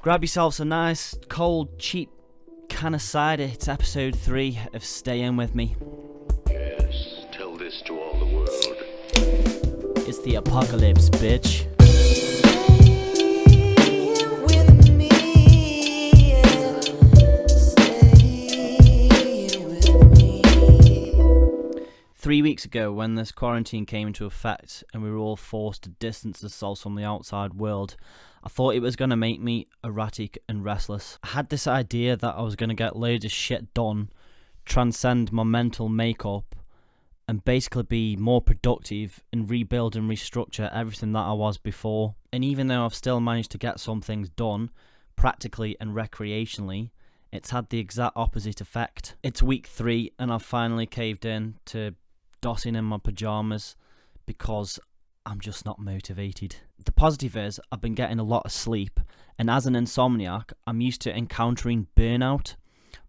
Grab yourselves a nice, cold, cheap can of cider. It's episode 3 of Stay In With Me. Yes, tell this to all the world. It's the apocalypse, bitch. 3 weeks ago, when this quarantine came into effect and we were all forced to distance ourselves from the outside world, I thought it was going to make me erratic and restless. I had this idea that I was going to get loads of shit done, transcend my mental makeup, and basically be more productive and rebuild and restructure everything that I was before. And even though I've still managed to get some things done, practically and recreationally, it's had the exact opposite effect. It's week 3 and I've finally caved in to dossing in my pyjamas because I'm just not motivated. The positive is I've been getting a lot of sleep, and as an insomniac I'm used to encountering burnout,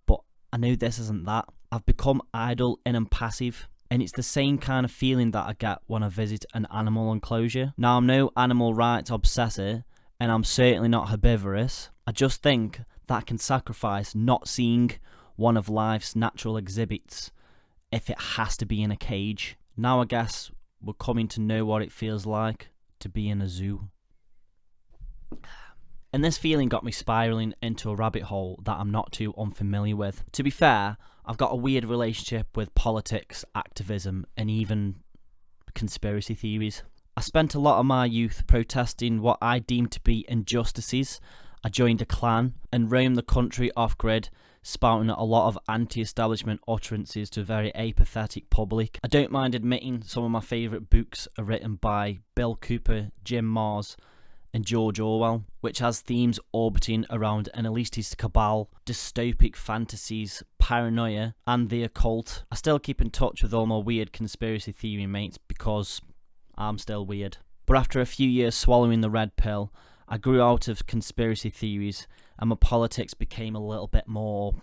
but I know this isn't that. I've become idle and impassive, and it's the same kind of feeling that I get when I visit an animal enclosure. Now, I'm no animal rights obsessor, and I'm certainly not herbivorous. I just think that I can sacrifice not seeing one of life's natural exhibits if it has to be in a cage. Now I guess we're coming to know what it feels like to be in a zoo. And this feeling got me spiralling into a rabbit hole that I'm not too unfamiliar with. To be fair, I've got a weird relationship with politics, activism, and even conspiracy theories. I spent a lot of my youth protesting what I deemed to be injustices. I joined a clan and roamed the country off-grid, spouting a lot of anti-establishment utterances to a very apathetic public. I don't mind admitting some of my favourite books are written by Bill Cooper, Jim Mars and George Orwell, which has themes orbiting around an elitist cabal, dystopic fantasies, paranoia and the occult. I still keep in touch with all my weird conspiracy theory mates because I'm still weird. But after a few years swallowing the red pill, I grew out of conspiracy theories and my politics became a little bit more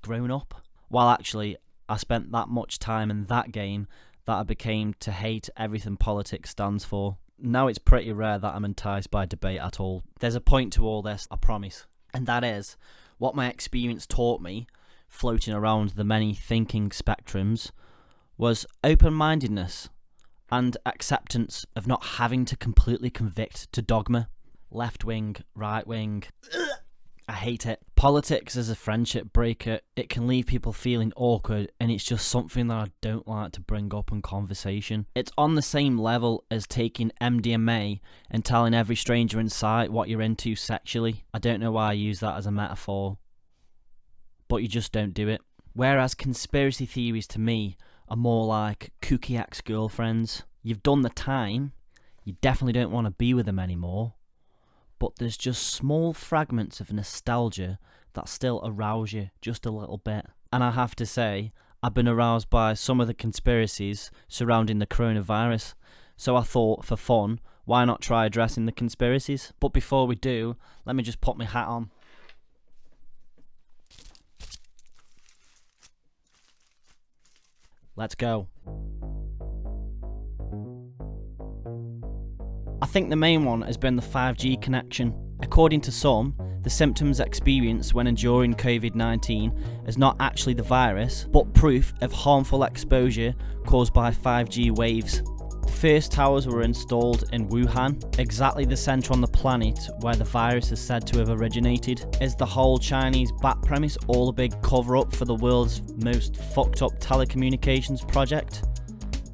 grown up. While actually, I spent that much time in that game that I became to hate everything politics stands for. Now it's pretty rare that I'm enticed by debate at all. There's a point to all this, I promise. And that is, what my experience taught me, floating around the many thinking spectrums, was open-mindedness and acceptance of not having to completely convict to dogma. Left wing, right wing, I hate it. Politics is a friendship breaker. It can leave people feeling awkward, and it's just something that I don't like to bring up in conversation. It's on the same level as taking MDMA and telling every stranger in sight what you're into sexually. I don't know why I use that as a metaphor, but you just don't do it. Whereas conspiracy theories to me are more like kooky ex-girlfriends. You've done the time, you definitely don't want to be with them anymore, but there's just small fragments of nostalgia that still arouse you just a little bit. And I have to say, I've been aroused by some of the conspiracies surrounding the coronavirus, so I thought, for fun, why not try addressing the conspiracies? But before we do, let me just put my hat on. Let's go. I think the main one has been the 5G connection. According to some, the symptoms experienced when enduring COVID-19 is not actually the virus, but proof of harmful exposure caused by 5G waves. The first towers were installed in Wuhan, exactly the centre on the planet where the virus is said to have originated. Is the whole Chinese bat premise all a big cover-up for the world's most fucked up telecommunications project?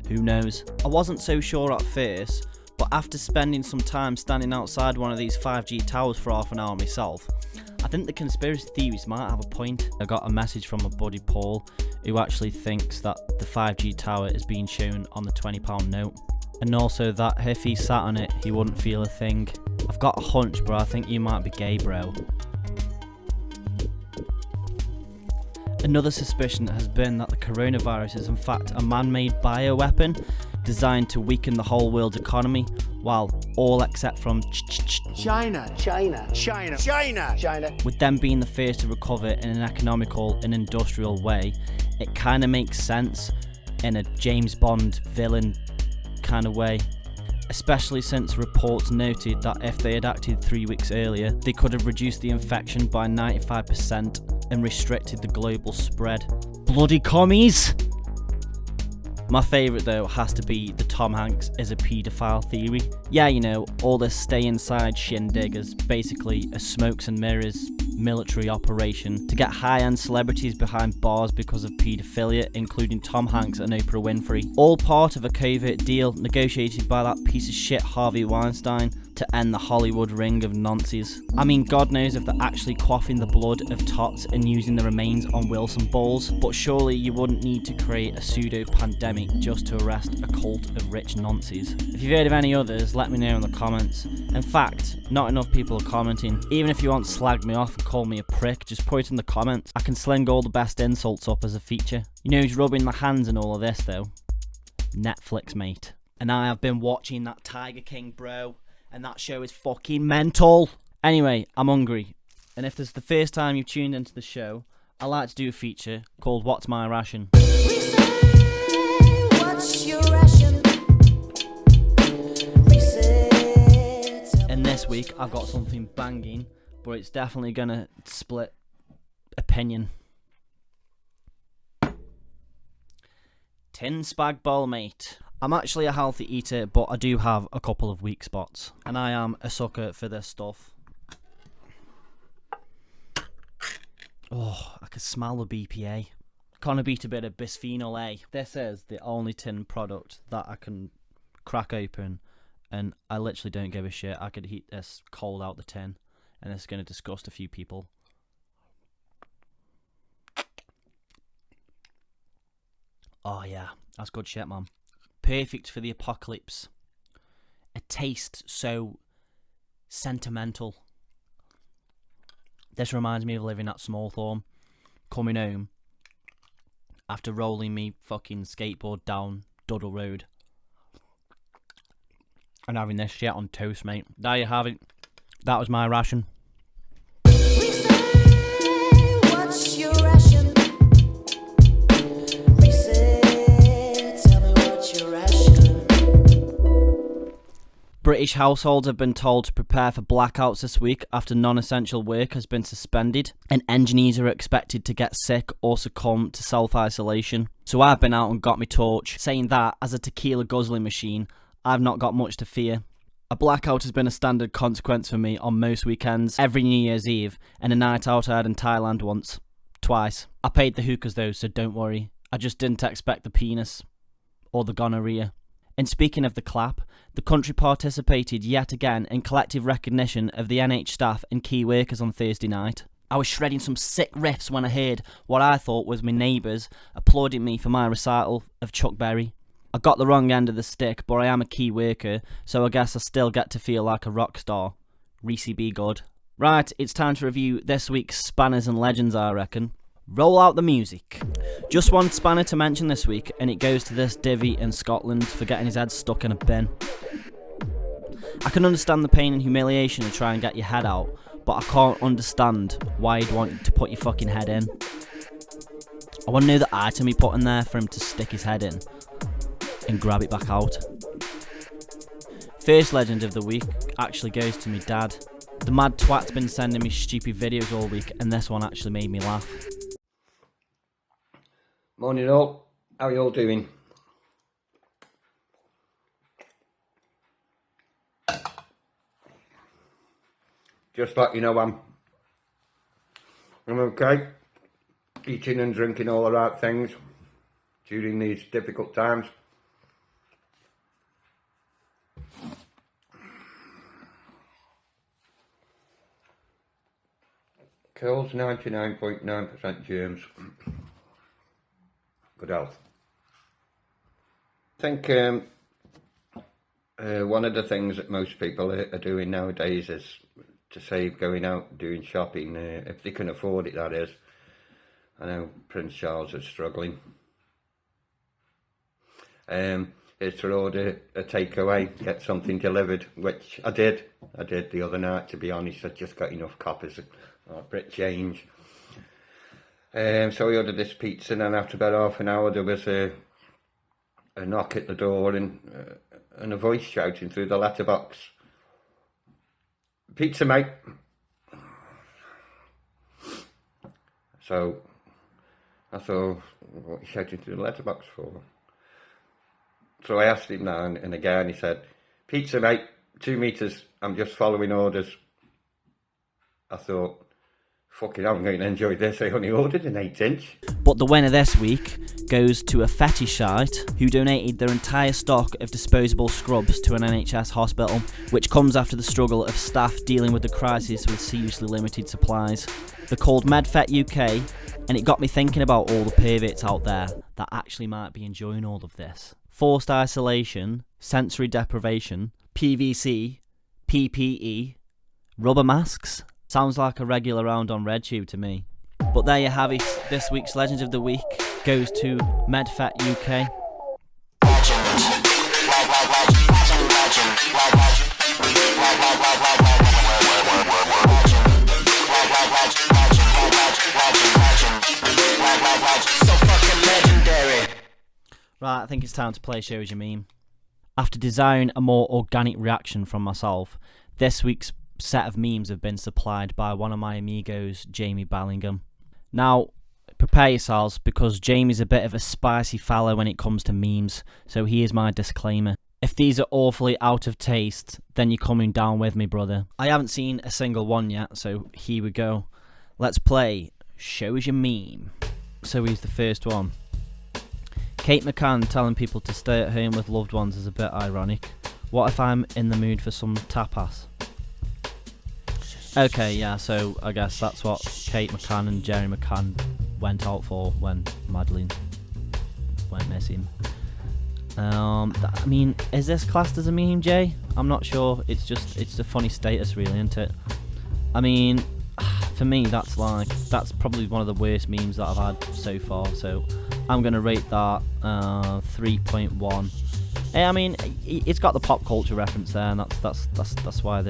Who knows? I wasn't so sure at first, but after spending some time standing outside one of these 5G towers for half an hour myself, I think the conspiracy theories might have a point. I got a message from my buddy Paul, who actually thinks that the 5G tower is being shown on the £20 note, and also that if he sat on it he wouldn't feel a thing. I've got a hunch, but I think you might be gay, bro. Another suspicion has been that the coronavirus is in fact a man-made bioweapon designed to weaken the whole world's economy, while all except from China, with them being the first to recover in an economical and industrial way, it kind of makes sense in a James Bond villain kind of way. especially since reports noted that if they had acted 3 weeks earlier, they could have reduced the infection by 95% and restricted the global spread. Bloody commies! My favourite though has to be the Tom Hanks is a paedophile theory. Yeah, you know, all this stay inside shindig is basically a smokes and mirrors military operation to get high-end celebrities behind bars because of paedophilia, including Tom Hanks and Oprah Winfrey. All part of a covert deal negotiated by that piece of shit Harvey Weinstein to end the Hollywood ring of nonces. I mean, God knows if they're actually quaffing the blood of tots and using the remains on Wilson balls, but surely you wouldn't need to create a pseudo-pandemic just to arrest a cult of rich nonces. If you've heard of any others, let me know in the comments. In fact, not enough people are commenting. Even if you want to slag me off and call me a prick, just put it in the comments. I can sling all the best insults up as a feature. You know who's rubbing the hands in all of this though? Netflix, mate. And I have been watching that Tiger King, bro. And that show is fucking mental. Anyway, I'm hungry. And if this is the first time you've tuned into the show, I like to do a feature called What's My Ration? We say, what's your ration? We say, And this week, I've got something banging, but it's definitely gonna split opinion. Tin spag bowl, mate. I'm actually a healthy eater, but I do have a couple of weak spots. And I am a sucker for this stuff. Oh, I can smell the BPA. Can't beat a bit of bisphenol A. This is the only tin product that I can crack open, and I literally don't give a shit. I could heat this cold out the tin, and it's going to disgust a few people. Oh yeah, that's good shit, man. Perfect for the apocalypse. A taste so sentimental. This reminds me of living at Smallthorne, coming home after rolling me fucking skateboard down Duddle Road and having this shit on toast, mate. There you have it. That was my ration. we say, what's your ration? We say, tell me what's your ration? British households have been told to prepare for blackouts this week after non-essential work has been suspended, and engineers are expected to get sick or succumb to self-isolation. So I've been out and got my torch, saying that as a tequila guzzling machine, I've not got much to fear. A blackout has been a standard consequence for me on most weekends, every New Year's Eve, and a night out I had in Thailand once. Twice. I paid the hookahs though, so don't worry. I just didn't expect the penis. Or the gonorrhea. And speaking of the clap, the country participated yet again in collective recognition of the NH staff and key workers on Thursday night. I was shredding some sick riffs when I heard what I thought was my neighbours applauding me for my recital of Chuck Berry. I got the wrong end of the stick, but I am a key worker, so I guess I still get to feel like a rock star. Reese be good. Right, it's time to review this week's Spanners and Legends, I reckon. Roll out the music. Just one spanner to mention this week, and it goes to this divvy in Scotland for getting his head stuck in a bin. I can understand the pain and humiliation of trying to get your head out, but I can't understand why you'd want to put your fucking head in. I want to know the item he put in there for him to stick his head in and grab it back out. First legend of the week actually goes to me dad. The mad twat's been sending me stupid videos all week, and this one actually made me laugh. Morning all, how are you all doing? Just like you know, I'm okay, eating and drinking all the right things during these difficult times. Kills 99.9% germs. Good health. I think one of the things that most people are doing nowadays is to save going out doing shopping, if they can afford it, that is. I know Prince Charles is struggling. Is to order a takeaway, get something delivered, which I did the other night, to be honest. I just got enough coppers, a bit change. So we ordered this pizza, and then after about half an hour there was a knock at the door, and and a voice shouting through the letterbox, "Pizza, mate." So I thought, what are you shouting through the letterbox for? So I asked him now, and again he said, "Pizza, mate, 2 metres, I'm just following orders." I thought, fucking hell, I'm going to enjoy this. I only ordered an 8-inch. But the winner this week goes to a fetishite who donated their entire stock of disposable scrubs to an NHS hospital, which comes after the struggle of staff dealing with the crisis with seriously limited supplies. They're called MedFet UK, and it got me thinking about all the perverts out there that actually might be enjoying all of this. Forced isolation, sensory deprivation, PVC, PPE, rubber masks. Sounds like a regular round on RedTube to me. But there you have it. This week's Legend of the Week goes to MedFet UK. Right, I think it's time to play Show Us Your Meme. After desiring a more organic reaction from myself, this week's set of memes have been supplied by one of my amigos, Jamie Bellingham. Now, prepare yourselves, because Jamie's a bit of a spicy fellow when it comes to memes, so here's my disclaimer. If these are awfully out of taste, then you're coming down with me, brother. I haven't seen a single one yet, so here we go. Let's play Show Us Your Meme. So here's the first one. Kate McCann telling people to stay at home with loved ones is a bit ironic. What if I'm in the mood for some tapas? Okay, yeah, so I guess that's what Kate McCann and Jerry McCann went out for when Madeline went missing. I mean, is this classed as a meme, Jay? I'm not sure. It's a funny status, really, isn't it? I mean, for me, that's probably one of the worst memes that I've had so far. So I'm gonna rate that 3.1. I mean, it's got the pop culture reference there, and that's why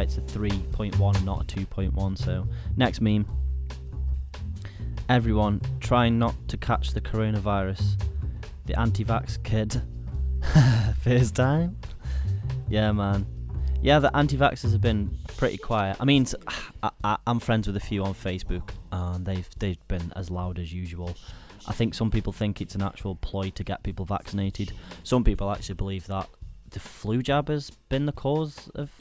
it's a 3.1 and not a 2.1. So next meme. Everyone trying not to catch the coronavirus. The anti-vax kid. First time? Yeah, man. Yeah, the anti-vaxxers have been pretty quiet. I mean, I'm friends with a few on Facebook, and they've been as loud as usual. I think some people think it's an actual ploy to get people vaccinated. Some people actually believe that the flu jab has been the cause of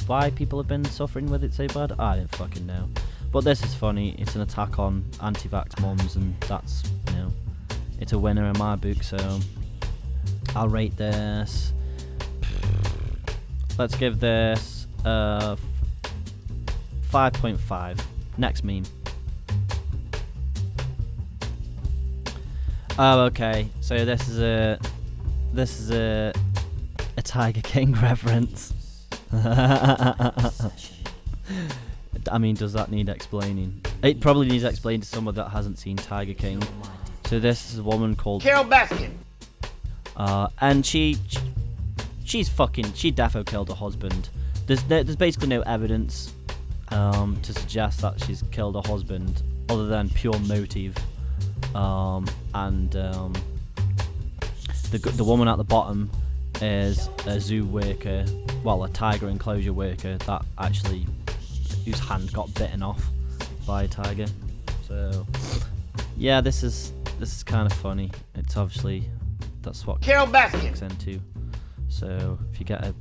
why people have been suffering with it so bad. I don't fucking know. But this is funny. It's an attack on anti-vax mums, and that's, it's a winner in my book. So I'll rate this. Let's give this 5.5. Next meme. Oh, okay. So this is a Tiger King reference. I mean, does that need explaining? It probably needs explaining to someone that hasn't seen Tiger King. So this is a woman called Carol Baskin. And she defo killed her husband. There's basically no evidence to suggest that she's killed her husband other than pure motive. The woman at the bottom is a zoo worker, well, a tiger enclosure worker that actually whose hand got bitten off by a tiger. So yeah, this is kind of funny. It's obviously that's what Carol Baskin into. So if you get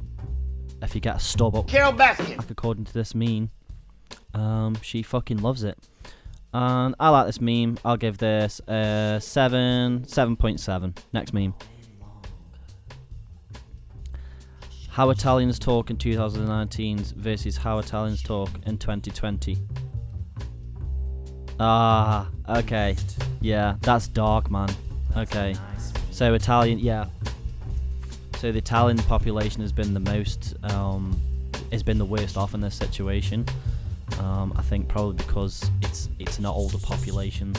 a stub up, Carol Baskin, like according to this meme, she fucking loves it. And I like this meme. I'll give this 7.7. Next meme. How Italians talk in 2019 versus how Italians talk in 2020. Ah, okay. Yeah, that's dark, man. Okay. So Italian, yeah. So the Italian population has been the worst off in this situation. I think probably because it's an older population,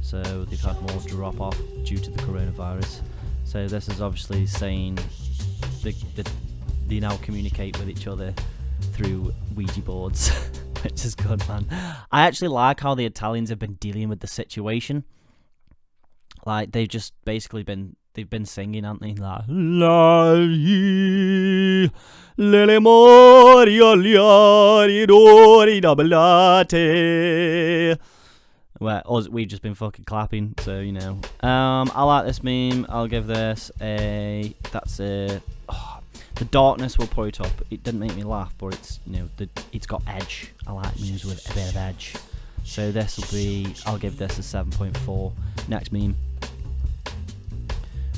so they've had more drop off due to the coronavirus. So this is obviously saying they now communicate with each other through Ouija boards, which is good, man. I actually like how the Italians have been dealing with the situation. Like, they've just basically been they've been singing, haven't they? Like, la yi, lele mori oliari dori dabalate. Where we've just been fucking clapping, so you know. I like this meme. I'll give this a. That's a. Oh, the darkness will point up. It didn't make me laugh, but it's it's got edge. I like memes with a bit of edge. So this will be. I'll give this a 7.4. Next meme.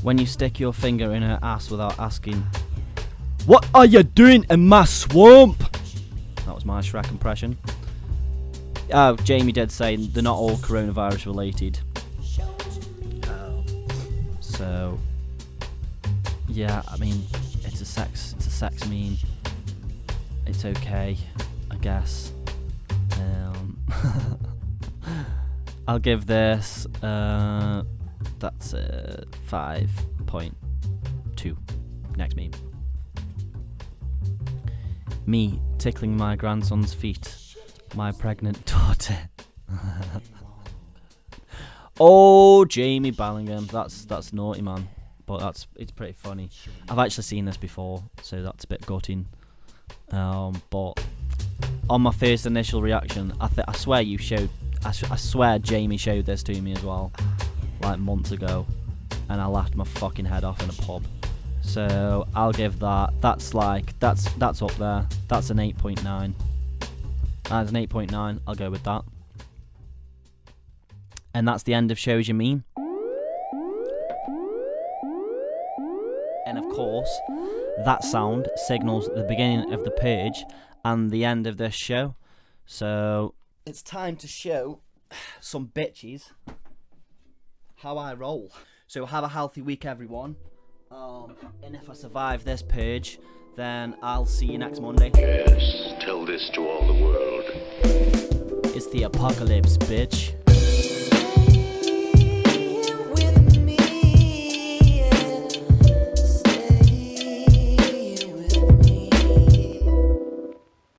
When you stick your finger in her ass without asking, "What are you doing in my swamp?" That was my Shrek impression. Oh, Jamie did say they're not all coronavirus related. So, yeah, I mean, it's a sex meme. It's okay, I guess. I'll give this. That's a 5.2. Next meme. Me tickling my grandson's feet. My pregnant daughter. Oh, Jamie Bellingham. That's naughty, man. But it's pretty funny. I've actually seen this before, so that's a bit gutting. But on my first initial reaction, I swear you showed. I swear Jamie showed this to me as well, like months ago, and I laughed my fucking head off in a pub. So I'll give that. That's up there. That's an 8.9. That's an 8.9. I'll go with that. And that's the end of Shows You Meme. And of course, that sound signals the beginning of the page and the end of this show. So it's time to show some bitches how I roll. So have a healthy week, everyone. And if I survive this purge, then I'll see you next Monday. Yes, tell this to all the world. It's the apocalypse, bitch.